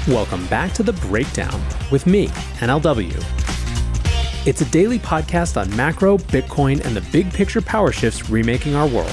Welcome back to The Breakdown with me, NLW. It's a daily podcast on macro, Bitcoin, and the big picture power shifts remaking our world.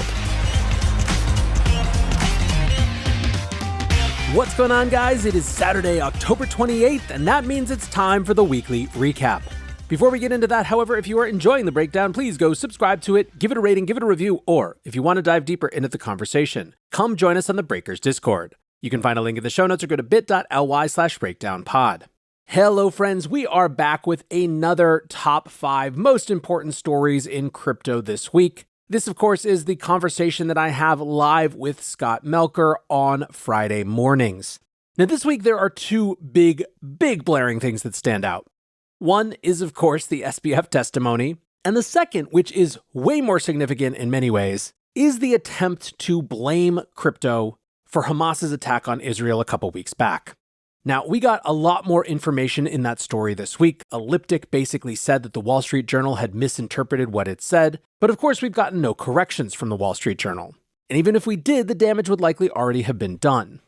What's going on, guys? It is Saturday, October 28th, and that means it's time for the weekly recap. Before we get into that, however, if you are enjoying The Breakdown, please go subscribe to it, give it a rating, give it a review, or if you want to dive deeper into the conversation, come join us on the Breakers Discord. You can find a link in the show notes or go to bit.ly/breakdownpod. Hello, friends. We are back with another top 5 most important stories in crypto this week. This, of course, is the conversation that I have live with Scott Melker on Friday mornings. Now, this week, there are two big blaring things that stand out. One is, of course, the SBF testimony. And the second, which is way more significant in many ways, is the attempt to blame crypto for Hamas's attack on Israel a couple weeks back. Now, we got a lot more information in that story this week. Elliptic basically said that the Wall Street Journal had misinterpreted what it said, but of course we've gotten no corrections from the Wall Street Journal. And even if we did, the damage would likely already have been done.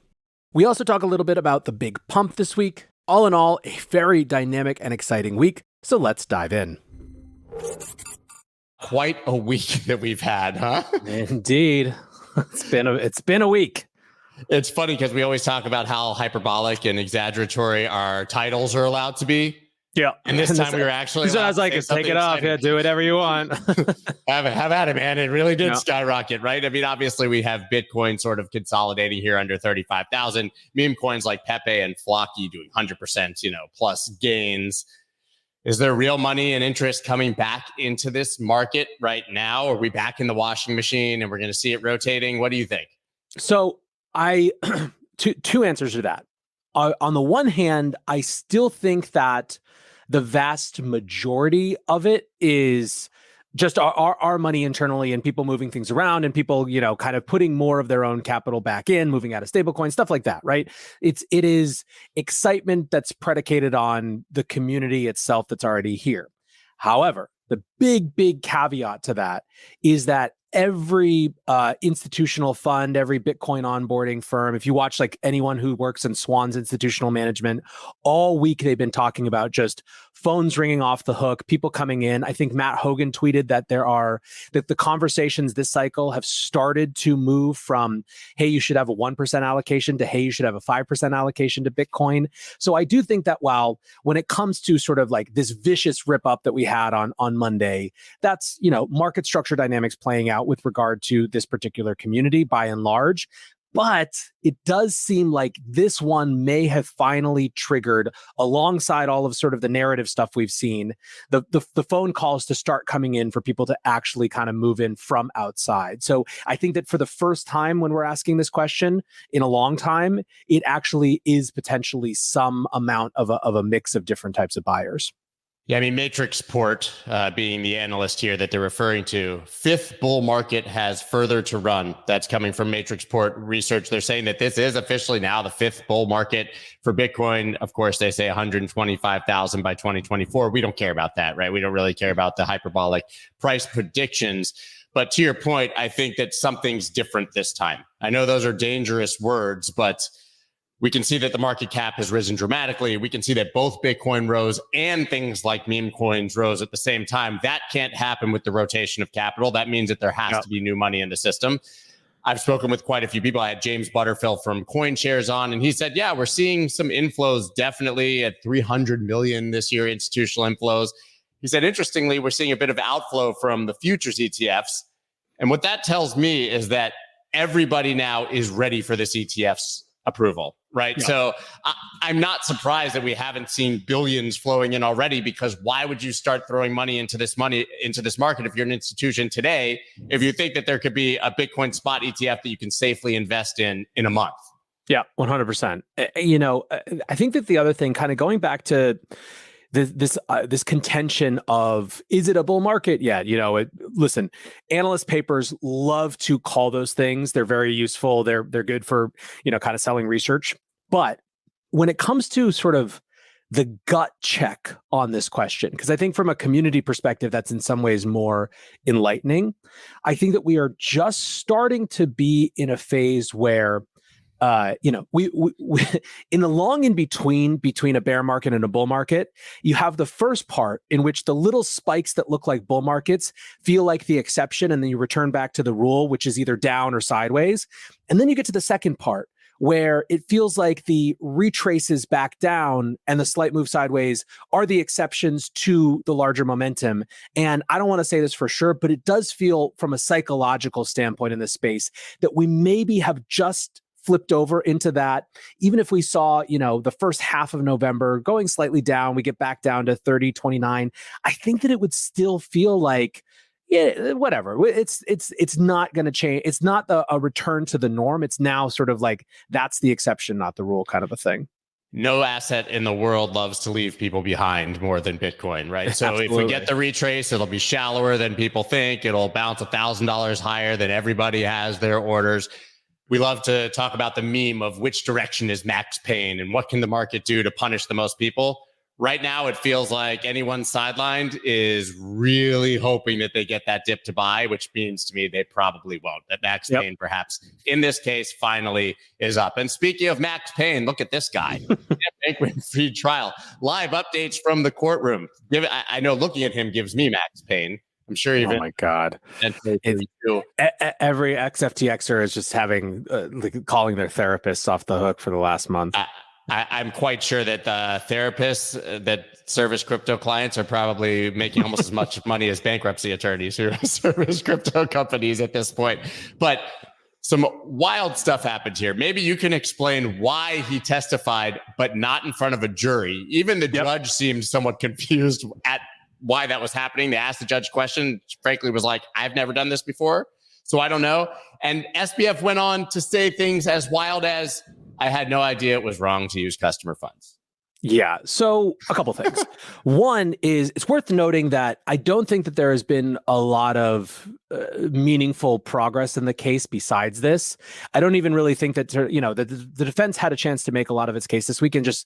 We also talk a little bit about the big pump this week. All in all, a very dynamic and exciting week, so let's dive in. Quite a week that we've had, huh? Indeed. It's been a week. It's funny because we always talk about how hyperbolic and exaggeratory our titles are allowed to be. Yeah. And this time we were actually. So I was like, take it off. Yeah, do whatever you want. have at it, man. It really did skyrocket, right? I mean, obviously we have Bitcoin sort of consolidating here under 35,000. Meme coins like Pepe and Flocky doing 100%, plus gains. Is there real money and interest coming back into this market right now? Are we back in the washing machine and we're going to see it rotating? What do you think? So two answers to that. On the one hand, I still think that the vast majority of it is just our money internally and people moving things around and people, kind of putting more of their own capital back in, moving out of stablecoin, stuff like that, right? It is excitement that's predicated on the community itself that's already here. However, the big caveat to that is that every institutional fund, every Bitcoin onboarding firm, if you watch like anyone who works in Swan's institutional management, all week they've been talking about just phones ringing off the hook, people coming in. I think Matt Hogan tweeted that that the conversations this cycle have started to move from, hey, you should have a 1% allocation to, hey, you should have a 5% allocation to Bitcoin. So I do think that when it comes to sort of like this vicious rip up that we had on Monday, that's, market structure dynamics playing out with regard to this particular community by and large. But it does seem like this one may have finally triggered, alongside all of sort of the narrative stuff we've seen, the phone calls to start coming in for people to actually kind of move in from outside. So I think that for the first time when we're asking this question in a long time, it actually is potentially some amount of a mix of different types of buyers. Yeah, I mean, Matrix Port being the analyst here that they're referring to, fifth bull market has further to run. That's coming from Matrix Port research. They're saying that this is officially now the fifth bull market for Bitcoin. Of course, they say 125,000 by 2024. We don't care about that, right? We don't really care about the hyperbolic price predictions. But to your point, I think that something's different this time. I know those are dangerous words, but we can see that the market cap has risen dramatically. We can see that both Bitcoin rose and things like meme coins rose at the same time. That can't happen with the rotation of capital. That means that there has to be new money in the system. I've spoken with quite a few people. I had James Butterfield from CoinShares on, and he said, yeah, we're seeing some inflows definitely at 300 million this year, institutional inflows. He said, interestingly, we're seeing a bit of outflow from the futures ETFs. And what that tells me is that everybody now is ready for this ETF's approval, right? Yeah. So I'm not surprised that we haven't seen billions flowing in already, because why would you start throwing money into this market if you're an institution today, if you think that there could be a Bitcoin spot ETF that you can safely invest in a month? Yeah, 100%. I think that the other thing, kind of going back to this contention of, is it a bull market yet? Listen, analyst papers love to call those things. They're very useful. They're good for, kind of selling research. But when it comes to sort of the gut check on this question, because I think from a community perspective, that's in some ways more enlightening. I think that we are just starting to be in a phase where we in the long in between a bear market and a bull market, you have the first part in which the little spikes that look like bull markets feel like the exception, and then you return back to the rule, which is either down or sideways. And then you get to the second part where it feels like the retraces back down and the slight move sideways are the exceptions to the larger momentum. And I don't want to say this for sure, but it does feel from a psychological standpoint in this space that we maybe have just flipped over into that. Even if we saw, the first half of November going slightly down, we get back down to 30.29. I think that it would still feel like, yeah, whatever. It's not going to change. It's not a return to the norm. It's now sort of like that's the exception, not the rule kind of a thing. No asset in the world loves to leave people behind more than Bitcoin, right? So Absolutely. If we get the retrace, it'll be shallower than people think. It'll bounce $1,000 higher than everybody has their orders. We love to talk about the meme of which direction is Max Payne and what can the market do to punish the most people. Right now, it feels like anyone sidelined is really hoping that they get that dip to buy, which means to me they probably won't. That Max Payne, perhaps in this case, finally is up. And speaking of Max Payne, look at this guy. Bankrupt-free trial. Live updates from the courtroom. I know looking at him gives me Max Payne. I'm sure even. Oh my God! Every XFTXer is just having calling their therapists off the hook for the last month. I'm quite sure that the therapists that service crypto clients are probably making almost as much money as bankruptcy attorneys who service crypto companies at this point. But some wild stuff happened here. Maybe you can explain why he testified, but not in front of a jury. Even the judge seemed somewhat confused at why that was happening. They asked the judge a question, frankly was like, I've never done this before, so I don't know. And SBF went on to say things as wild as, I had no idea it was wrong to use customer funds. Yeah. So a couple things. One is it's worth noting that I don't think that there has been a lot of meaningful progress in the case besides this. I don't even really think that, the defense had a chance to make a lot of its case this week and just,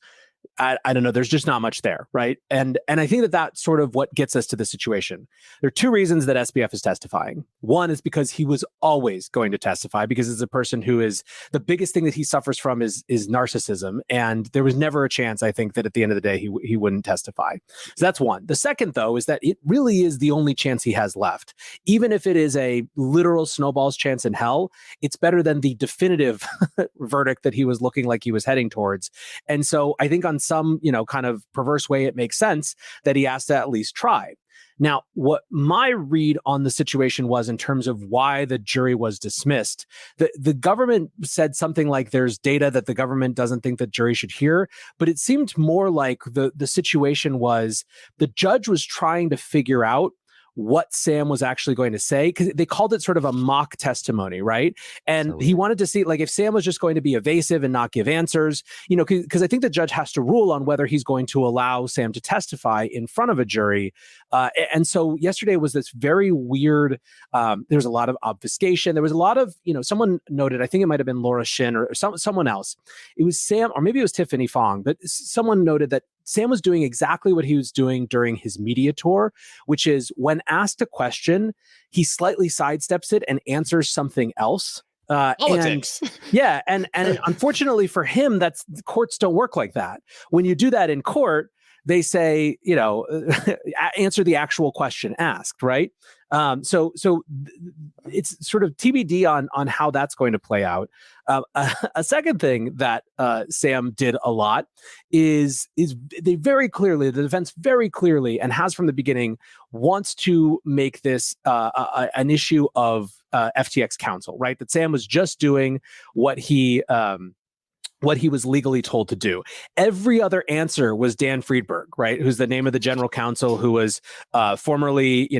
I don't know, there's just not much there, right? And I think that that's sort of what gets us to the situation. There are two reasons that SBF is testifying. One is because he was always going to testify because it's a person who is, the biggest thing that he suffers from is narcissism. And there was never a chance, I think, that at the end of the day, he wouldn't testify. So that's one. The second, though, is that it really is the only chance he has left. Even if it is a literal snowball's chance in hell, it's better than the definitive verdict that he was looking like he was heading towards. And so I think on some, kind of perverse way, it makes sense that he has to at least try. Now, what my read on the situation was in terms of why the jury was dismissed, the government said something like there's data that the government doesn't think that jury should hear, but it seemed more like the situation was the judge was trying to figure out what Sam was actually going to say, because they called it sort of a mock testimony, right? And he wanted to see, like, if Sam was just going to be evasive and not give answers, because I think the judge has to rule on whether he's going to allow Sam to testify in front of a jury. And so yesterday was this very weird, there was a lot of obfuscation. There was a lot of, someone noted, I think it might have been Laura Shin or someone else. It was Sam, or maybe it was Tiffany Fong, but someone noted that Sam was doing exactly what he was doing during his media tour, which is when asked a question, he slightly sidesteps it and answers something else. Politics. And unfortunately for him, courts don't work like that. When you do that in court, they say, answer the actual question asked, right? So it's sort of TBD on how that's going to play out. A second thing that Sam did a lot is they very clearly, the defense very clearly, and has from the beginning, wants to make this an issue of FTX counsel, right? That Sam was just doing what he was legally told to do. Every other answer was Dan Friedberg, right? Who's the name of the general counsel who was formerly,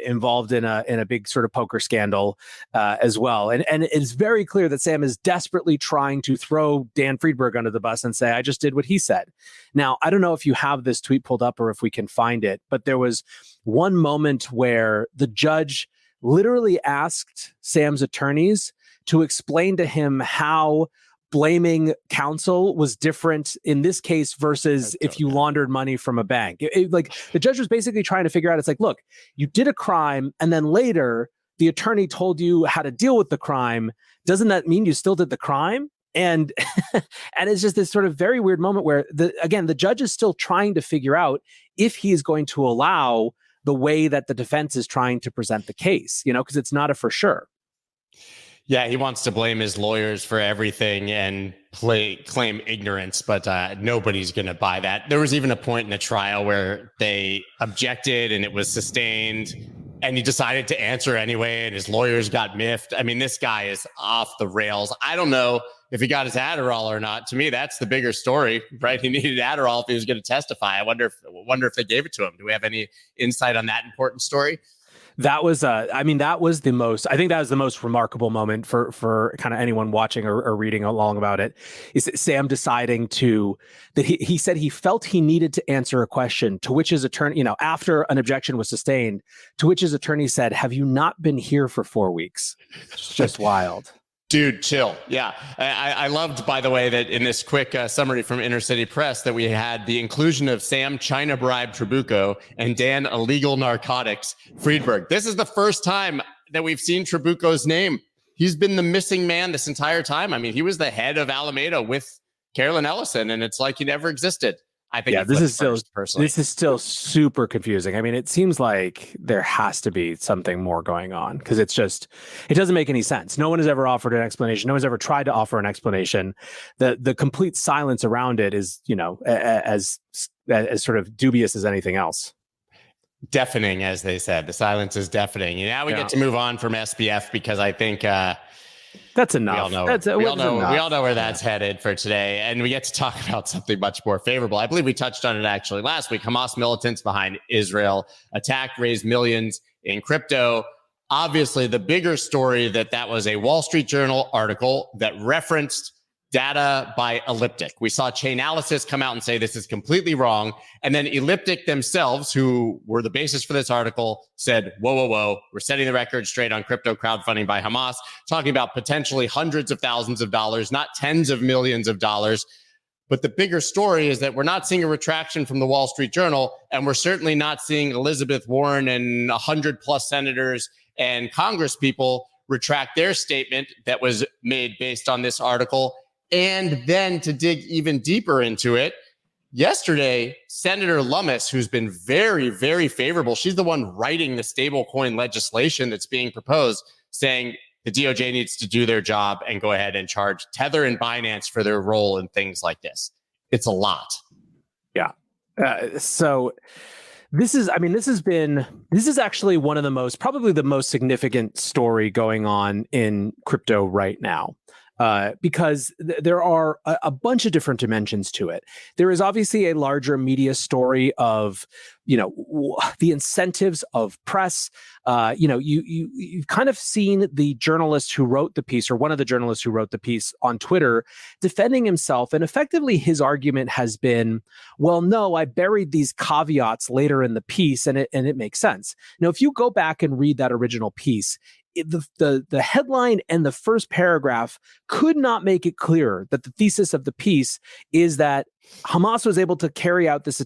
involved in a big sort of poker scandal as well. And it's very clear that Sam is desperately trying to throw Dan Friedberg under the bus and say, I just did what he said. Now, I don't know if you have this tweet pulled up or if we can find it, but there was one moment where the judge literally asked Sam's attorneys to explain to him how blaming counsel was different in this case versus if you laundered money from a bank. Like the judge was basically trying to figure out, it's like, look, you did a crime and then later the attorney told you how to deal with the crime. Doesn't that mean you still did the crime? And and it's just this sort of very weird moment where the judge is still trying to figure out if he is going to allow the way that the defense is trying to present the case, because it's not a for sure. Yeah, he wants to blame his lawyers for everything and claim ignorance, but nobody's going to buy that. There was even a point in the trial where they objected and it was sustained, and he decided to answer anyway, and his lawyers got miffed. I mean, this guy is off the rails. I don't know if he got his Adderall or not. To me, that's the bigger story, right? He needed Adderall if he was going to testify. I wonder if they gave it to him. Do we have any insight on that important story? That was, I think that was the most remarkable moment for kind of anyone watching or reading along about it, is Sam deciding that he said he felt he needed to answer a question, to which his attorney, after an objection was sustained, to which his attorney said, "Have you not been here for 4 weeks?" It's just wild. Dude, chill. Yeah. I loved, by the way, that in this quick summary from Inner City Press that we had the inclusion of Sam China Bribe Trabucco and Dan Illegal Narcotics Friedberg. This is the first time that we've seen Trabucco's name. He's been the missing man this entire time. I mean, he was the head of Alameda with Carolyn Ellison, and it's like he never existed. I think this is still super confusing. I mean, it seems like there has to be something more going on, because it doesn't make any sense. No one has ever offered an explanation. No one's ever tried to offer an explanation. The complete silence around it is, as sort of dubious as anything else. Deafening, as they said. The silence is deafening. And now we get to move on from SBF, because I think that's enough. We all know where that's headed for today. And we get to talk about something much more favorable. I believe we touched on it actually last week. Hamas militants behind Israel attack raised millions in crypto. Obviously, the bigger story that was a Wall Street Journal article that referenced data by Elliptic. We saw Chainalysis come out and say this is completely wrong. And then Elliptic themselves, who were the basis for this article, said, whoa, we're setting the record straight on crypto crowdfunding by Hamas, talking about potentially hundreds of thousands of dollars, not tens of millions of dollars. But the bigger story is that we're not seeing a retraction from the Wall Street Journal, and we're certainly not seeing Elizabeth Warren and 100 plus senators and Congress people retract their statement that was made based on this article. And then to dig even deeper into it, yesterday, Senator Lummis, who's been very, very favorable, she's the one writing the stablecoin legislation that's being proposed, saying the DOJ needs to do their job and go ahead and charge Tether and Binance for their role in things like this. It's a lot. Yeah. So this is actually probably the most significant story going on in crypto right now. Because there are a bunch of different dimensions to it. There is obviously a larger media story of, the incentives of press. You've kind of seen the journalist who wrote the piece, or one of the journalists who wrote the piece on Twitter, defending himself. And effectively his argument has been, well, no, I buried these caveats later in the piece, and it makes sense. Now, if you go back and read that original piece, the headline and the first paragraph could not make it clearer that the thesis of the piece is that Hamas was able to carry out this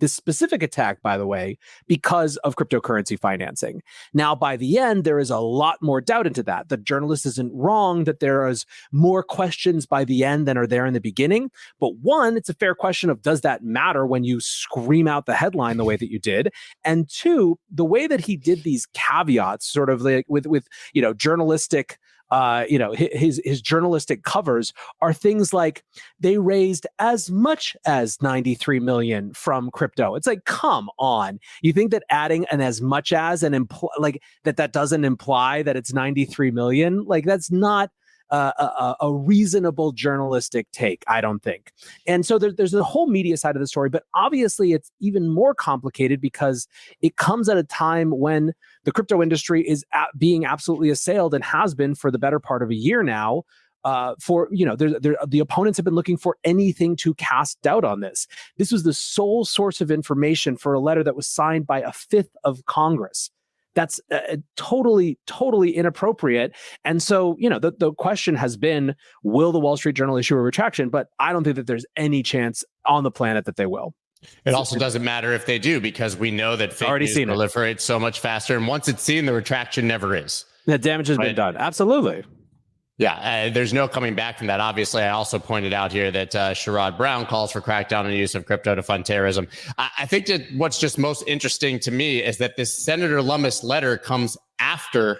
specific attack, by the way, because of cryptocurrency financing. Now, by the end, there is a lot more doubt into that. The journalist isn't wrong that there is more questions by the end than are there in the beginning. But one, it's a fair question of, does that matter when you scream out the headline the way that you did? And two, the way that he did these caveats, sort of like with journalistic, his journalistic covers are things like they raised as much as 93 million from crypto. It's like, come on. You think that adding an as much as that doesn't imply that it's 93 million? Like, that's not a reasonable journalistic take, I don't think. And so there's the whole media side of the story, but obviously it's even more complicated because it comes at a time when the crypto industry is being absolutely assailed, and has been for the better part of a year now. The opponents have been looking for anything to cast doubt on this. This was the sole source of information for a letter that was signed by a fifth of Congress. That's totally inappropriate. And so, the question has been, will the Wall Street Journal issue a retraction? But I don't think that there's any chance on the planet that they will. It also doesn't matter if they do, because we know that fake news proliferates so much faster. And once it's seen, the retraction never is. The damage has been done. Absolutely. Yeah, there's no coming back from that. Obviously, I also pointed out here that Sherrod Brown calls for crackdown on the use of crypto to fund terrorism. I think that what's just most interesting to me is that this Senator Lummis letter comes after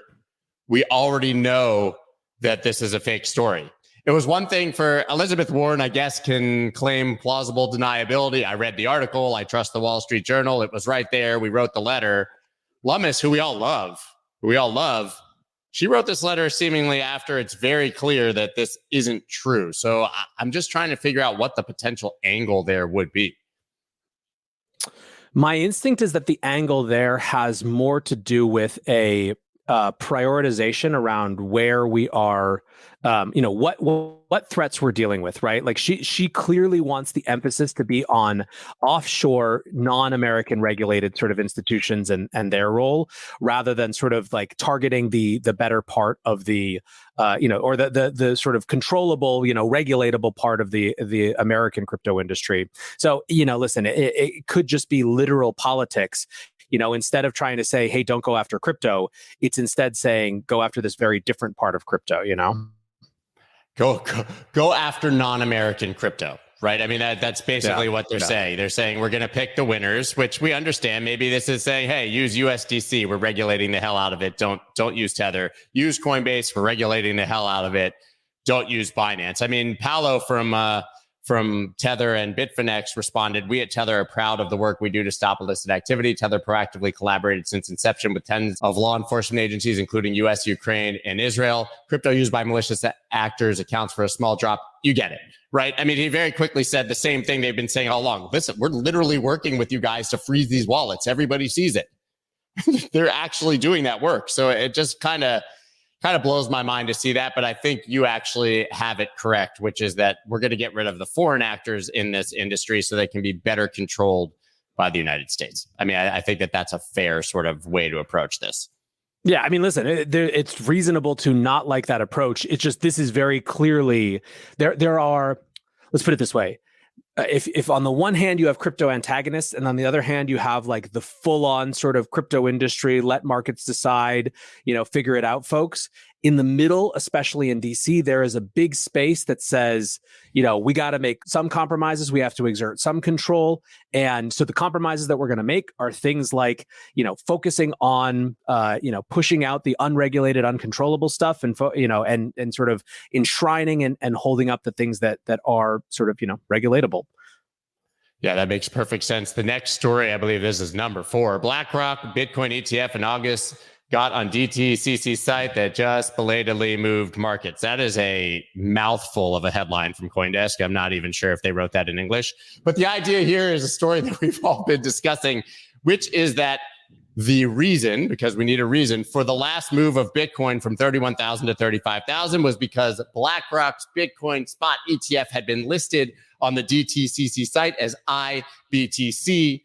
we already know that this is a fake story. It was one thing for Elizabeth Warren, I guess, can claim plausible deniability. I read the article. I trust the Wall Street Journal. It was right there. We wrote the letter. Lummis, who we all love, she wrote this letter seemingly after it's very clear that this isn't true. So I'm just trying to figure out what the potential angle there would be. My instinct is that the angle there has more to do with a prioritization around where we are, what threats we're dealing with, right? Like she clearly wants the emphasis to be on offshore, non-American regulated sort of institutions and their role, rather than sort of like targeting the better part of the, or the sort of controllable, regulatable part of the American crypto industry. So, listen, it could just be literal politics. Instead of trying to say, hey, don't go after crypto, it's instead saying, go after this very different part of crypto, Go after non-American crypto, right? I mean, that's basically what they're saying. They're saying we're going to pick the winners, which we understand. Maybe this is saying, hey, use USDC. We're regulating the hell out of it. Don't use Tether. Use Coinbase. We're regulating the hell out of it. Don't use Binance. I mean, Paolo from Tether and Bitfinex responded, we at Tether are proud of the work we do to stop illicit activity. Tether proactively collaborated since inception with tens of law enforcement agencies, including US, Ukraine, and Israel. Crypto used by malicious actors accounts for a small drop. You get it, right? I mean, he very quickly said the same thing they've been saying all along. Listen, we're literally working with you guys to freeze these wallets. Everybody sees it. They're actually doing that work. So it just kind of blows my mind to see that. But I think you actually have it correct, which is that we're going to get rid of the foreign actors in this industry so they can be better controlled by the United States. I mean, I think that that's a fair sort of way to approach this. Yeah, I mean, listen, it's reasonable to not like that approach. It's just, this is very clearly, there are, let's put it this way. If on the one hand you have crypto antagonists, and on the other hand you have like the full-on sort of crypto industry, let markets decide, figure it out, folks. In the middle, especially in DC, there is a big space that says, we got to make some compromises. We have to exert some control. And so the compromises that we're going to make are things like, focusing on, pushing out the unregulated, uncontrollable stuff, and and sort of enshrining and holding up the things that are sort of, regulatable. Yeah, that makes perfect sense. The next story, I believe this is number 4. BlackRock Bitcoin ETF in August got on DTCC's site that just belatedly moved markets. That is a mouthful of a headline from CoinDesk. I'm not even sure if they wrote that in English. But the idea here is a story that we've all been discussing, which is that the reason, because we need a reason, for the last move of Bitcoin from 31,000 to 35,000 was because BlackRock's Bitcoin spot ETF had been listed on the DTCC site as IBTC.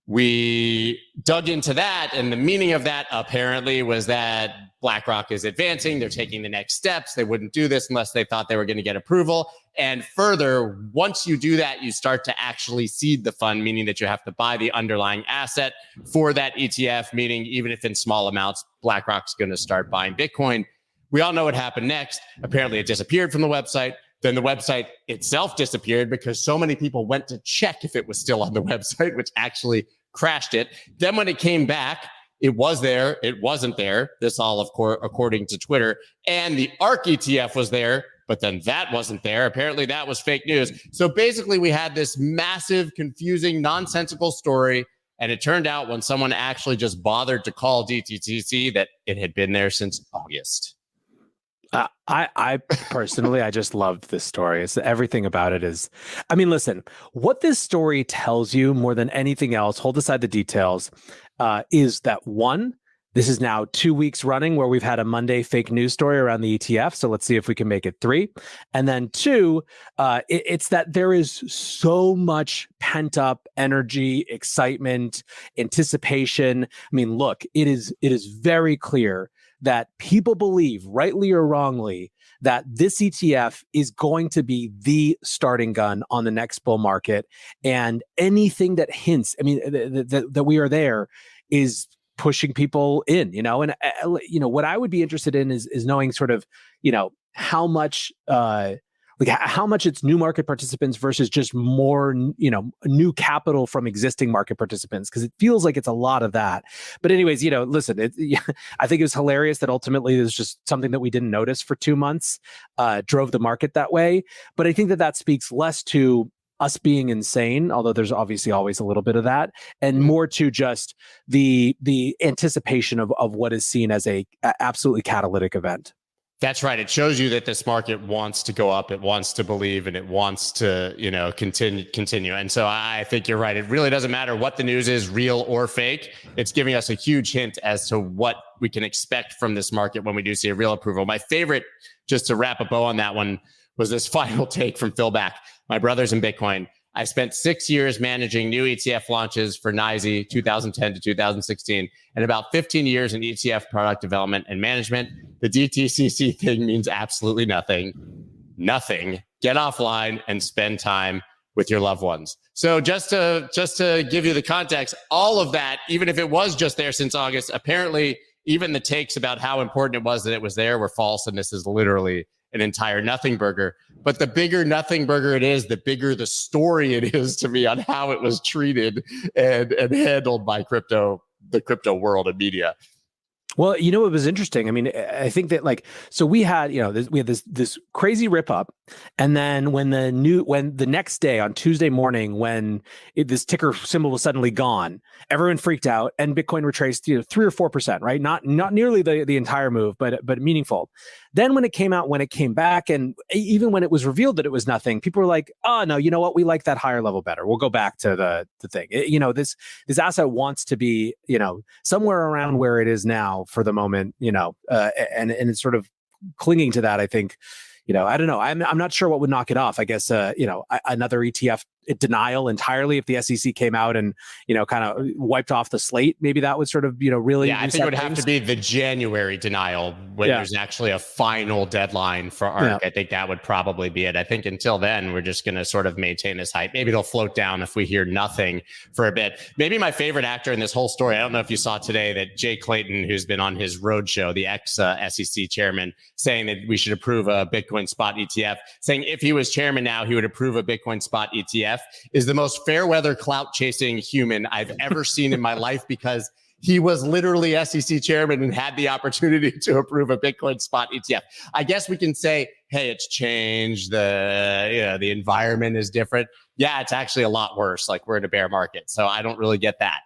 We dug into that, and the meaning of that apparently was that BlackRock is advancing. They're taking the next steps. They wouldn't do this unless they thought they were going to get approval. And further, once you do that, you start to actually seed the fund, meaning that you have to buy the underlying asset for that ETF, meaning even if in small amounts, BlackRock's going to start buying Bitcoin. We all know what happened next. Apparently, it disappeared from the website. Then the website itself disappeared because so many people went to check if it was still on the website, which actually crashed it. Then when it came back, it was there. It wasn't there. This all, of course, according to Twitter. And the ARK ETF was there, but then that wasn't there. Apparently that was fake news. So basically we had this massive, confusing, nonsensical story. And it turned out when someone actually just bothered to call DTCC that it had been there since August. I personally, I just loved this story. Everything about it is, I mean, listen, what this story tells you more than anything else, hold aside the details, is that one, this is now 2 weeks running where we've had a Monday fake news story around the ETF. So let's see if we can make it 3. And then 2, it's that there is so much pent up energy, excitement, anticipation. I mean, look, it is very clear that people believe, rightly or wrongly, that this ETF is going to be the starting gun on the next bull market. And anything that hints, I mean, that we are there is pushing people in, and, what I would be interested in is knowing sort of, how much how much it's new market participants versus just more, new capital from existing market participants, because it feels like it's a lot of that. But anyways, listen, I think it was hilarious that ultimately it was just something that we didn't notice for 2 months, drove the market that way. But I think that speaks less to us being insane, although there's obviously always a little bit of that, and more to just the anticipation of what is seen as a absolutely catalytic event. That's right. It shows you that this market wants to go up. It wants to believe, and it wants to, continue. And so I think you're right. It really doesn't matter what the news is, real or fake. It's giving us a huge hint as to what we can expect from this market when we do see a real approval. My favorite, just to wrap a bow on that one, was this final take from Phil Back. My brothers in Bitcoin. I spent 6 years managing new ETF launches for NYSE 2010 to 2016, and about 15 years in ETF product development and management. The DTCC thing means absolutely nothing. Nothing. Get offline and spend time with your loved ones. So just to give you the context, all of that, even if it was just there since August, apparently even the takes about how important it was that it was there were false, and this is literally an entire nothing burger. But the bigger nothing burger it is, the bigger the story it is to me on how it was treated and handled by the crypto world and media. Well, it was interesting. I mean, I think that so we had, we had this crazy rip up, and then when the next day on Tuesday morning, when this ticker symbol was suddenly gone, everyone freaked out, and Bitcoin retraced 3 or 4%, right? Not nearly the entire move, but meaningful. Then when it came back, and even when it was revealed that it was nothing, people were like, "Oh no, you know what? We like that higher level better. We'll go back to the thing." This asset wants to be somewhere around where it is now for the moment, and it's sort of clinging to that. I think, I don't know. I'm not sure what would knock it off. I guess another ETF denial entirely. If the SEC came out and kind of wiped off the slate, maybe that would sort of really. Yeah, I think it would have to be the January denial when there's actually a final deadline for ARK. Yeah. I think that would probably be it. I think until then, we're just going to sort of maintain this hype. Maybe it'll float down if we hear nothing for a bit. Maybe my favorite actor in this whole story, I don't know if you saw today that Jay Clayton, who's been on his roadshow, the ex-SEC chairman, saying that we should approve a Bitcoin spot ETF, saying if he was chairman now, he would approve a Bitcoin spot ETF, is the most fair weather clout chasing human I've ever seen in my life, because he was literally SEC chairman and had the opportunity to approve a Bitcoin spot ETF. I guess we can say, hey, it's changed. The environment is different. Yeah, it's actually a lot worse. Like, we're in a bear market. So I don't really get that.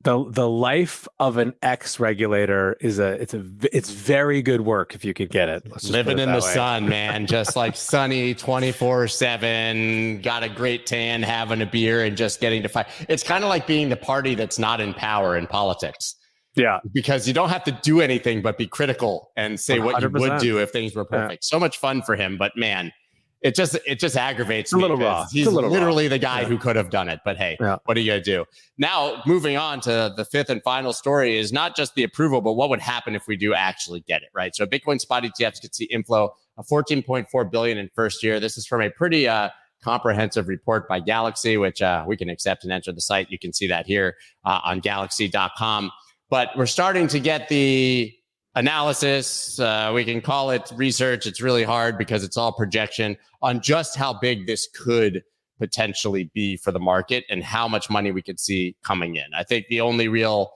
The life of an ex-regulator it's very good work if you could get it. Living in the sun, man, just like sunny 24/7, got a great tan, having a beer, and just getting to fight. It's kind of like being the party that's not in power in politics. Yeah, because you don't have to do anything but be critical and say 100%. What you would do if things were perfect. Yeah. So much fun for him, but man, it just aggravates me. A little raw. He's literally the guy who could have done it. But hey, what are you going to do? Now, moving on to the fifth and final story is not just the approval, but what would happen if we do actually get it, right? So Bitcoin spot ETFs could see inflow of $14.4 billion in first year. This is from a pretty comprehensive report by Galaxy, which we can accept and enter the site. You can see that here on galaxy.com. But we're starting to get the analysis, we can call it research. It's really hard because it's all projection on just how big this could potentially be for the market and how much money we could see coming in. I think the only real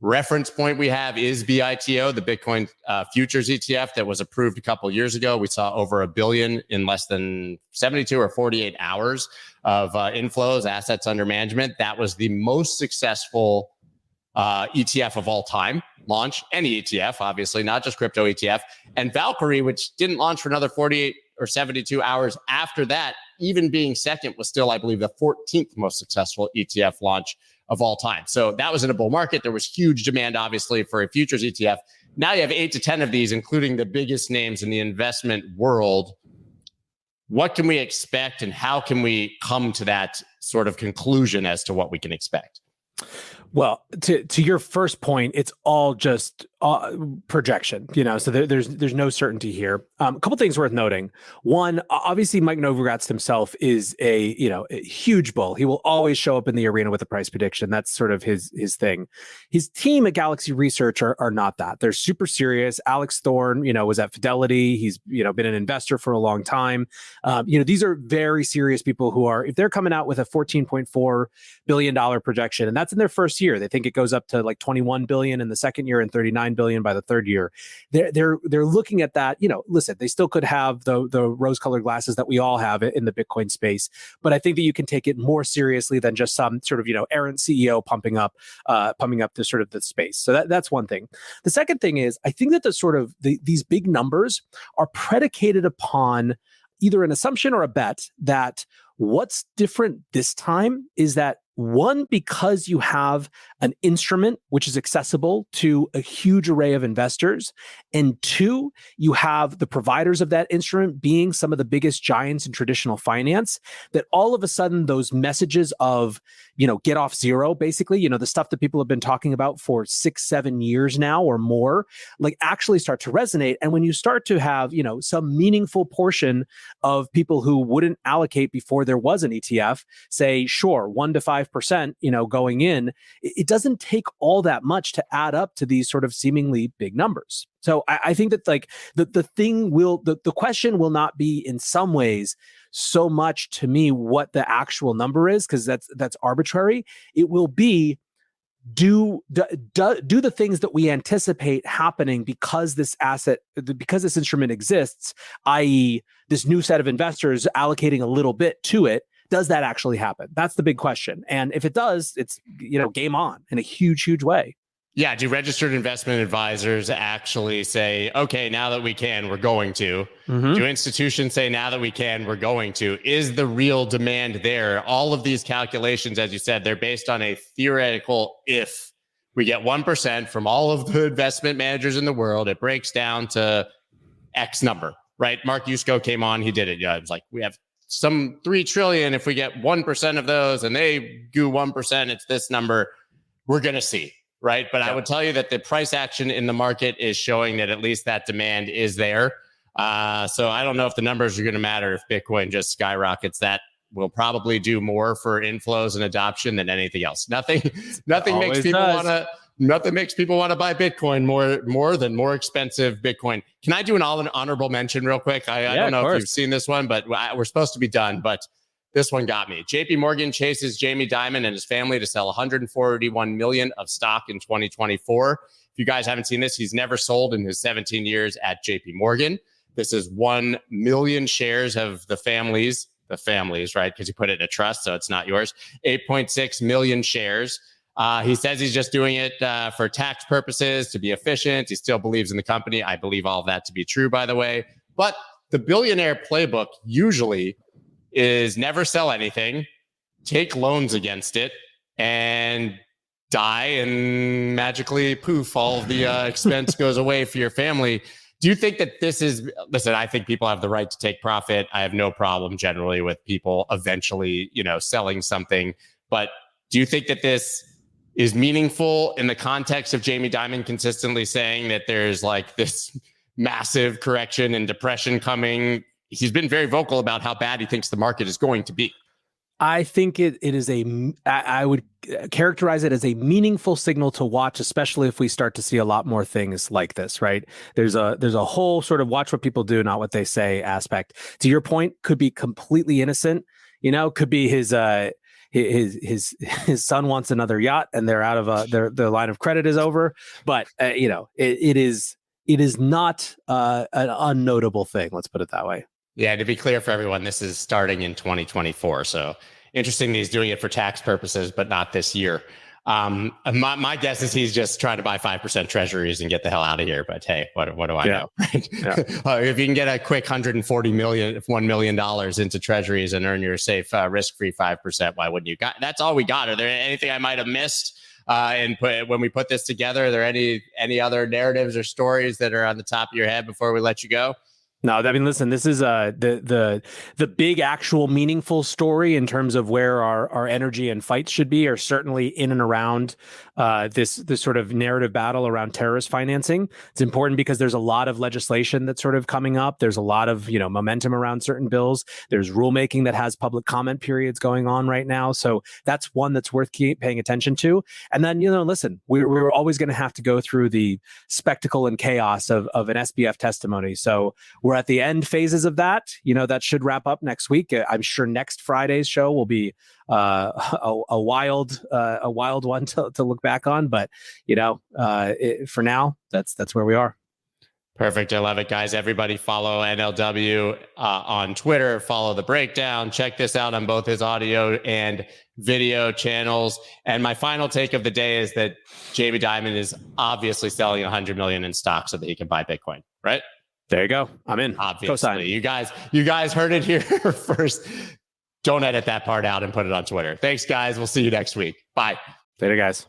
reference point we have is BITO, the Bitcoin futures ETF that was approved a couple of years ago. We saw over $1 billion in less than 72 or 48 hours of inflows, assets under management. That was the most successful ETF of all time. Launch any ETF, obviously, not just crypto ETF. And Valkyrie, which didn't launch for another 48 or 72 hours after that, even being second, was still, I believe, the 14th most successful ETF launch of all time. So that was in a bull market. There was huge demand, obviously, for a futures ETF. Now you have 8 to 10 of these, including the biggest names in the investment world. What can we expect, and how can we come to that sort of conclusion as to what we can expect? Well, to your first point, it's all just projection, so there's no certainty here. A couple things worth noting. One, obviously Mike Novogratz himself is a huge bull. He will always show up in the arena with a price prediction. That's sort of his thing. His team at Galaxy Research are not that. They're super serious. Alex Thorne, was at Fidelity. He's been an investor for a long time. These are very serious people who are, if they're coming out with a $14.4 billion projection, and that's in their first year, they think it goes up to like 21 billion in the second year and 39 billion by the third year. They're looking at that. Listen, they still could have the rose-colored glasses that we all have in the Bitcoin space, but I think that you can take it more seriously than just some sort of errant CEO pumping up the sort of the space. So that's one thing. The second thing is, I think that these big numbers are predicated upon either an assumption or a bet that what's different this time is that, one, because you have an instrument which is accessible to a huge array of investors, and two, you have the providers of that instrument being some of the biggest giants in traditional finance, that all of a sudden those messages of, get off zero, basically, the stuff that people have been talking about for 6-7 years now or more, like actually start to resonate. And when you start to have, some meaningful portion of people who wouldn't allocate before there was an ETF say, sure, 1 to 5%, going in, it doesn't take all that much to add up to these sort of seemingly big numbers. So I think that like the question will not be in some ways so much to me what the actual number is, because that's arbitrary. It will be, do the things that we anticipate happening because this instrument exists, i.e. this new set of investors allocating a little bit to it. Does that actually happen? That's the big question. And if it does, it's, game on in a huge, huge way. Yeah. Do registered investment advisors actually say, okay, now that we can, we're going to? Mm-hmm. Do institutions say, now that we can, we're going to? Is the real demand there? All of these calculations, as you said, they're based on a theoretical, if we get 1% from all of the investment managers in the world, it breaks down to X number, right? Mark Yusko came on, he did it. Yeah, it was like, we have some 3 trillion. If we get 1% of those and they do 1%, it's this number. We're going to see. Right. But I would tell you that the price action in the market is showing that at least that demand is there. So I don't know if the numbers are going to matter if Bitcoin just skyrockets. That will probably do more for inflows and adoption than anything else. Nothing makes people want to buy Bitcoin more than more expensive Bitcoin. Can I do an honorable mention real quick? I don't know if you've seen this one, but we're supposed to be done. But this one got me. JP Morgan chases Jamie Dimon and his family to sell 141 million of stock in 2024. If you guys haven't seen this, he's never sold in his 17 years at JP Morgan. This is 1 million shares of the families, right? Because you put it in a trust, so it's not yours. 8.6 million shares. He says he's just doing it for tax purposes, to be efficient. He still believes in the company. I believe all of that to be true, by the way. But the billionaire playbook usually is never sell anything, take loans against it, and die, and magically, poof, all of the expense goes away for your family. Do you think that this is, listen, I think people have the right to take profit. I have no problem generally with people eventually, selling something. But do you think that this is meaningful in the context of Jamie Dimon consistently saying that there's like this massive correction and depression coming? He's been very vocal about how bad he thinks the market is going to be. I think it is I would characterize it as a meaningful signal to watch, especially if we start to see a lot more things like this, right? There's a whole sort of watch what people do, not what they say aspect. To your point, could be completely innocent, could be his son wants another yacht and they're out of their line of credit is over. But it is not an unnotable thing. Let's put it that way. Yeah, to be clear for everyone, this is starting in 2024. So interesting that he's doing it for tax purposes, but not this year. My guess is he's just trying to buy 5% treasuries and get the hell out of here. But hey, what do I know? Right? Yeah. If you can get a quick $140 million, $1 million into treasuries and earn your safe, risk-free 5%, why wouldn't you? That's all we got. Are there anything I might have missed? When we put this together, are there any other narratives or stories that are on the top of your head before we let you go? No, I mean, listen, this is the big actual meaningful story in terms of where our energy and fights should be are certainly in and around this sort of narrative battle around terrorist financing. It's important because there's a lot of legislation that's sort of coming up. There's a lot of momentum around certain bills. There's rulemaking that has public comment periods going on right now. So that's one that's worth paying attention to. And then listen, we're always going to have to go through the spectacle and chaos of an SBF testimony. So we're at the end phases of that. That should wrap up next week. I'm sure next Friday's show will be a wild one to look back on. But for now, that's where we are. Perfect. I love it, guys. Everybody follow NLW on Twitter. Follow The Breakdown. Check this out on both his audio and video channels. And my final take of the day is that Jamie Dimon is obviously selling 100 million in stock so that he can buy Bitcoin, right? There you go. I'm in. Obviously. Co-sign. You guys heard it here first. Don't edit that part out and put it on Twitter. Thanks, guys. We'll see you next week. Bye. Later, guys.